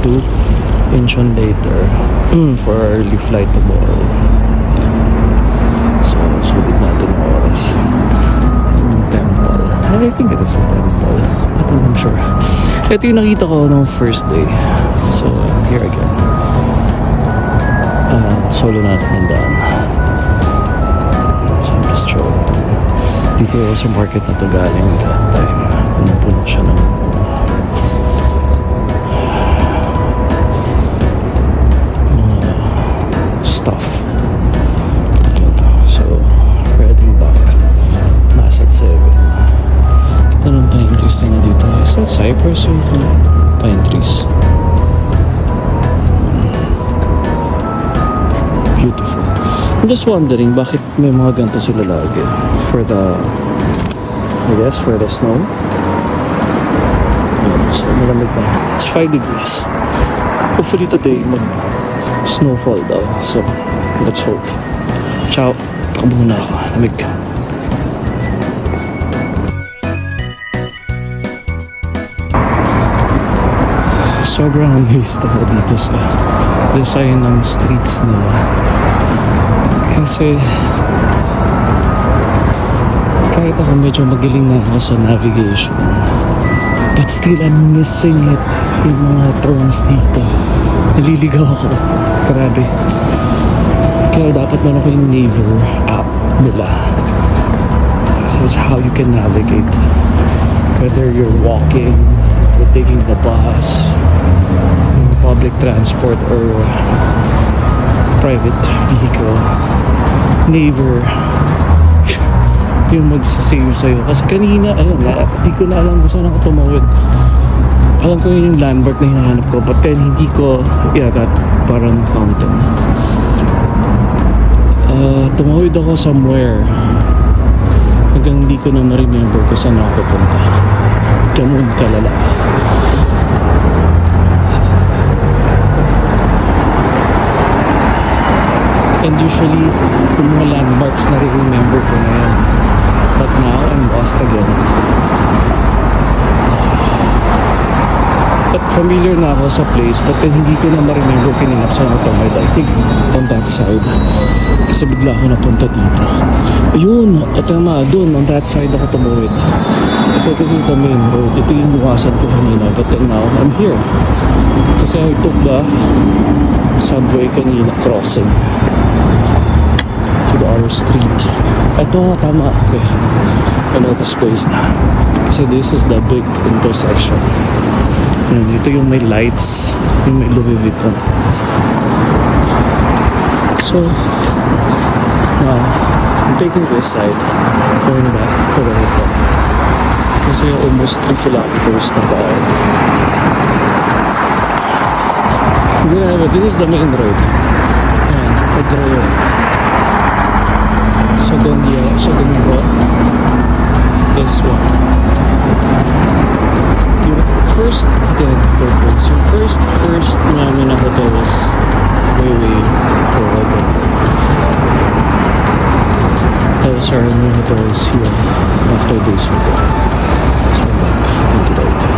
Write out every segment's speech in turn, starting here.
to Incheon later for our early flight tomorrow. So, sulit natin ang oras. Yung temple. I think it is a temple. But I'm not sure. Ito yung nakita ko nung first day. So, here again. Solo natin ng daan. So, I'm just showing. Dito ako sa market na to galing that time. Puno siya ng stuff. So, heading back. Nasa 7. Kita ng pine trees na dito. Is that cypress or pine trees? Beautiful. I'm just wondering bakit may mga ganito sila lagi. For the, I guess, for the snow. So, malamig na. It's 5 degrees. Hopefully today, mag-snowfall daw. So, let's hope. Ciao. Takbo na ako. Lamig. Sobrang amazed ako dito sa design ng streets nila. Kasi kahit ako medyo magaling na ako sa navigation, but still I'm missing it. Yung mga turns dito, naliligaw ako. Grabe. Kaya dapat meron ko yung Naver app nila. That's how you can navigate. Whether you're walking, or taking the bus, public transport, or private vehicle, Naver yung magsasave sa'yo. Kasi kanina, ayun, hindi ko na alam kung saan ako tumawid. Alam ko yun yung landmark na hinahanap ko, but then hindi ko, that parang fountain. Tumawid ako somewhere hanggang hindi ko na ma-remember kung saan ako pupunta. Ganun kalala. And usually, yung mga landmarks na remember ko na yan. But now, I'm lost again. But familiar na ako sa place, but then hindi ko na ma-remember pinanap saan ako tumawid. I think on that side. Kasi bigla ako napunta dito. Ayun, tama, doon, on that side ako tumawid. So ito yung the main road. Ito yung luwasan ko kanina, but then now, I'm here. Kasi I took the subway kanina, crossing to the other street. Ito, tama, okay. I know this place na. Kasi this is the big intersection. And ito yung may lights, yung may Louis Vuitton. So, now, I'm taking this side, going back to the hotel. Kasi almost 3 kilometers na tayo. Yeah, this is the main road. Ayan, Pedro. Second road. This one. Yung first namin na hotel was way forward. Those are new hotels here after this hotel. So back into the hotel.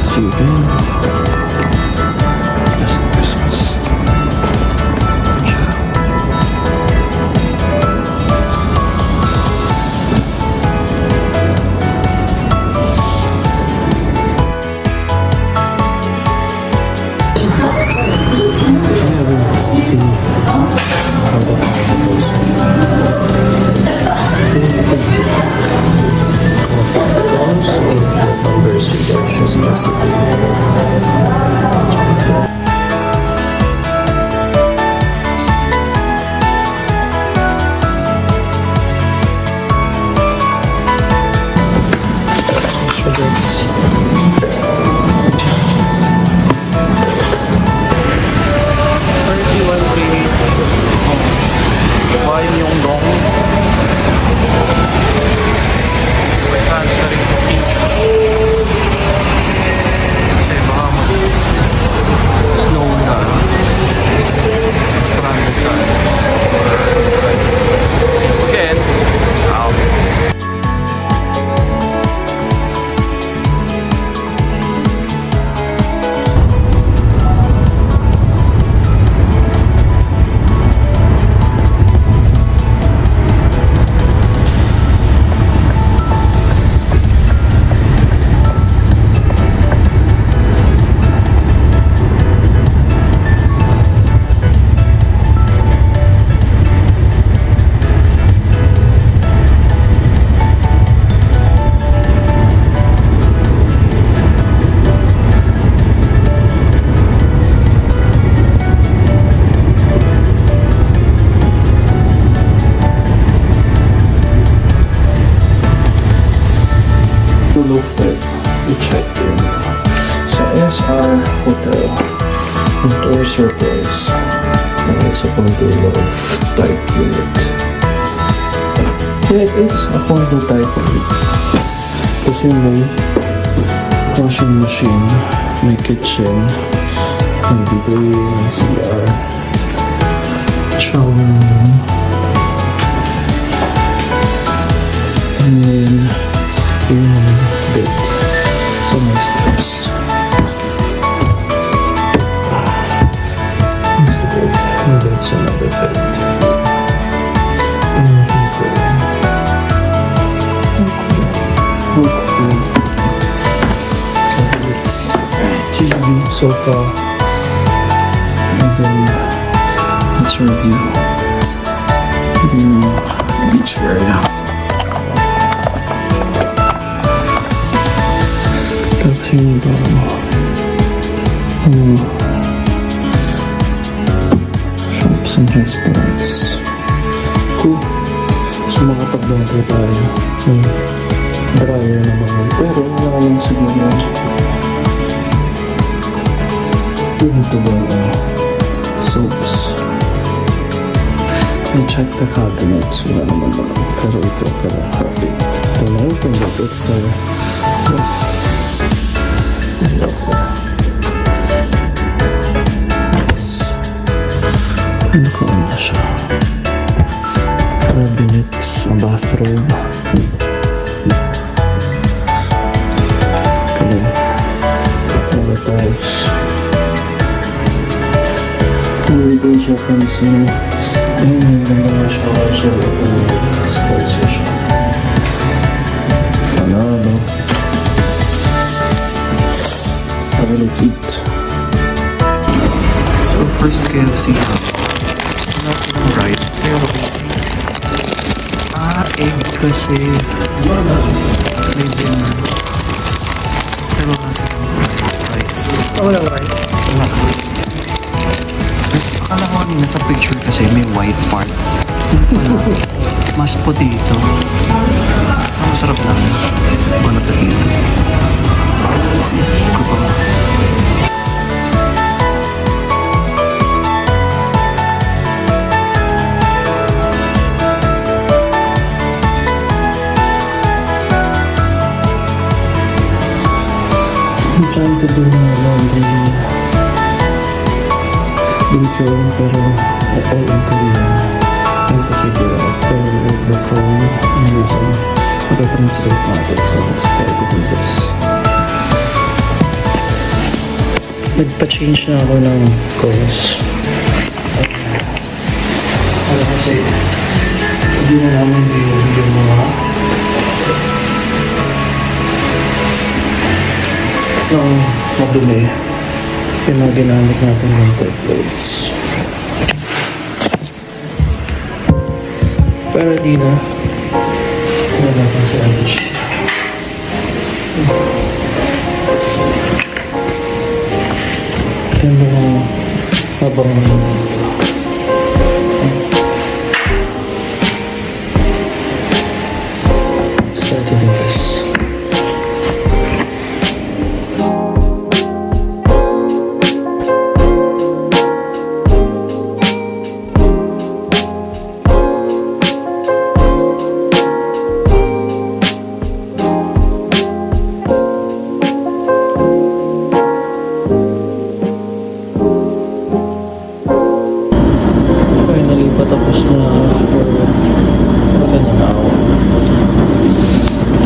See you again. Blessed Christmas. Sugar. Tulog-Bed. We checked in sa SR Hotel. Ang tour surprise. It's a condo of type unit. Yeah, it is a condo type unit. Kasi may washing machine, may kitchen, may bidet, may CR, shower room, and then yung bed. So may steps. And that's another bed. TV, sofa, and then let's review the beach area. Tapos yung shops and restaurants. Cool. So makapag-bantay tayo. Dryer naman. Pero wala lang siguro. Ito ba soaps? I check the cabinets. Wala naman naman. Pero ito pala carpet. Ito na open that. It's ano ko na siya? Cabinets, a bathroom. Okay. All the tiles. Ito siya pansin. Ayun, ganda nga siya. So, sports siya. Panalo. Pero let's eat. So, first KFC. Nothing right. Pero, egg kasi may dinner. Pero kasi rice. Wala rice? Wala. Akala ko kanina sa picture kasi may white part. Mashed potato. Ang masarap lang. Ano potato? Kasi, ko pa. I'm trying to do my laundry with your own, pero all in Korean. Trying to figure out, pero with the phone I'm using, mag-translate natin. So let's try to do this. Nagpa-change na ako ng course. Ano kasi, hindi na naman yung mga madumi. Yung mga ginamit natin ng clothes. Pero di na. Wala natin sa edge. Yung mga habang setting this. Patapos na maganda na ako.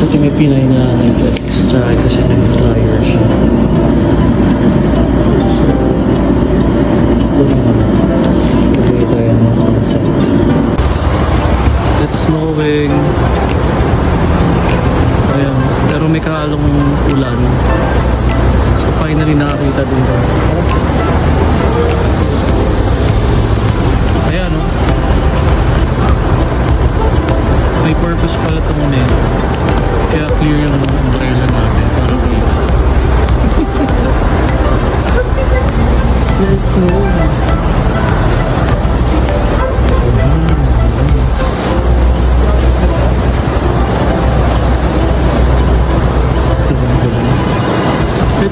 Kasi may pinay na nag-extra kasi nag-dryer siya. So, pwede naman. Pwede tayo ng concept. It's snowing. Ayan. Pero may kahalong ulan. So finally nakakita din ko. Ayan, no? May purpose pala ito muna eh. Kaya clear yung umbrella natin. Para wait. Let's go.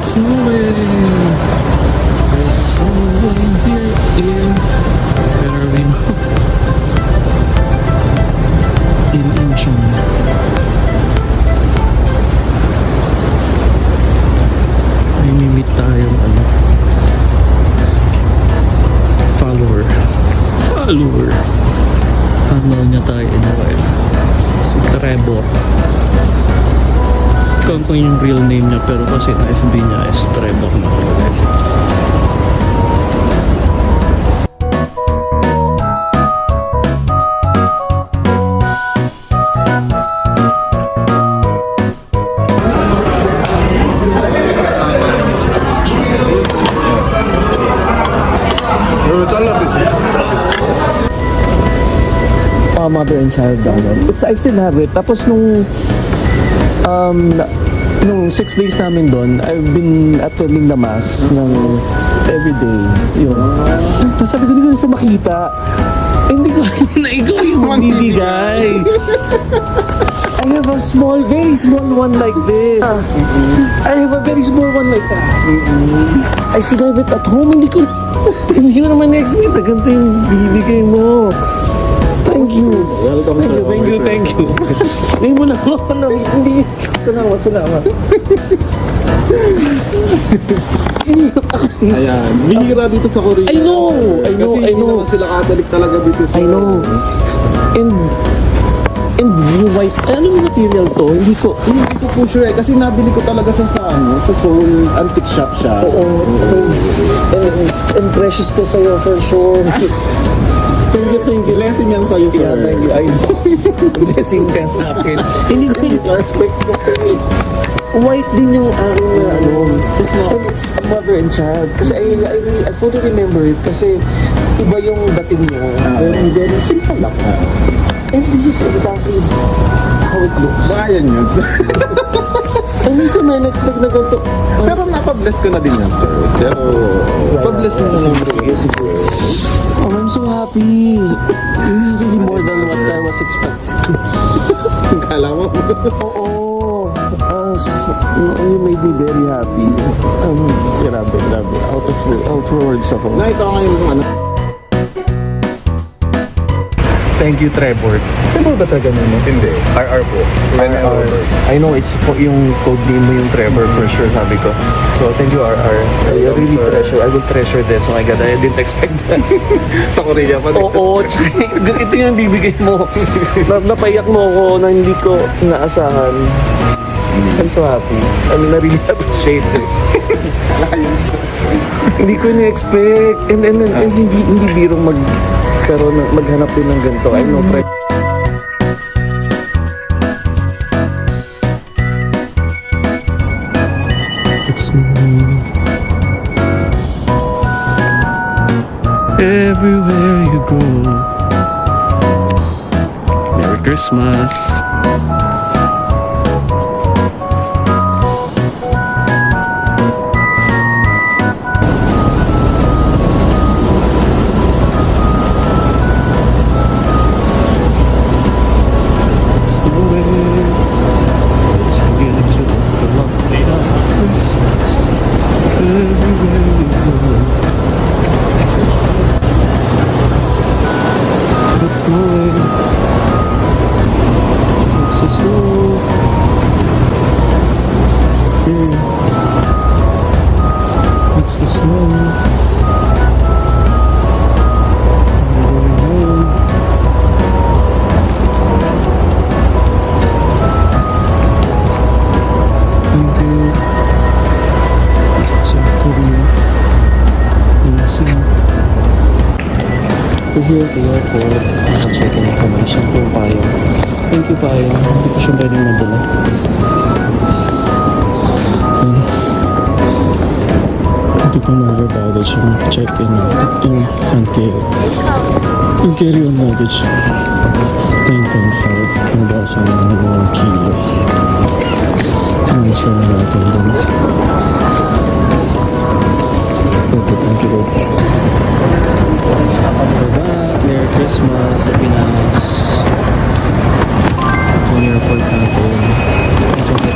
snowing. It's snowing here in Carabino. In Incheon. May mimit tayong follower. Ano niya tayo in a while. Si Trevor. Ikaw pa yung real name niya pero kasi na FB niya is Trevor na. Mother and child download. I still have it. Tapos nung 6 days namin doon, I've been attending the mass ng everyday. Yun. Tapos sabi ko, hindi ko na siya makita. Hindi ko alam na ikaw yung magbibigay. I have a very small one like this. I have a very small one like that. I still have it at home. Hindi ko naman na-expect na ganito yung bibigay mo. Thank you. Welcome, Thank you. Hindi mo na ako na hindi. Salamat. Ayan, bihira dito sa Korea. I know. Kasi hindi naman sila Catholic talaga dito sa... I know. And yung white, ano yung material to? Hindi ko po sure eh, kasi nabili ko talaga sa Seoul antique shop siya. Oo. And precious to sa'yo for sure. Thank you. Blessing yan sa'yo, sir. Yeah, thank you. I know. Blessing ka sa akin. Hindi ko Respect ko sa'yo. white din yung aking It's not. a mother and child. Kasi I fully remember it kasi iba yung dating niya. And then simple lang. And this is exactly how it looks. Bayan yun. Hindi ko na-expect na ganito. Pero napabless ko na din yan, sir. Pero, pabless mo na lang. Oh, I'm so happy. This is really more than what I was expecting. Kala mo. Oo. You made me very happy. Grabe. Out of words ako. Nakita ko ngayon kung ano. Thank you, Trevor. Trevor ba talaga mo? Hindi. RR po. RR. I know it's yung code name mo yung Trevor for sure, sabi ko. So, thank you, RR. I really treasure. I will treasure this. Oh my God, I didn't expect that. Sa Korea pa din. Oo, ito yung bibigay mo. Napayak mo ako na hindi ko inaasahan. I'm so happy. I mean, I really appreciate this. Hindi ko na-expect. And hindi birong maghanap din ng ganito. I know, try. It's snowing everywhere you go. Merry Christmas. Here at the airport, check-in information po Payong. Thank you Payong, hindi ko siya pwedeng madala. Hindi pa baggage yung check-in, yung hand carry. Yung carry-on luggage, 9.5, yung basa na 1 kilo. Transfer na natin doon. Okay, thank you. Merry Christmas sa Pinas. Ito yung airport natin. Ito yung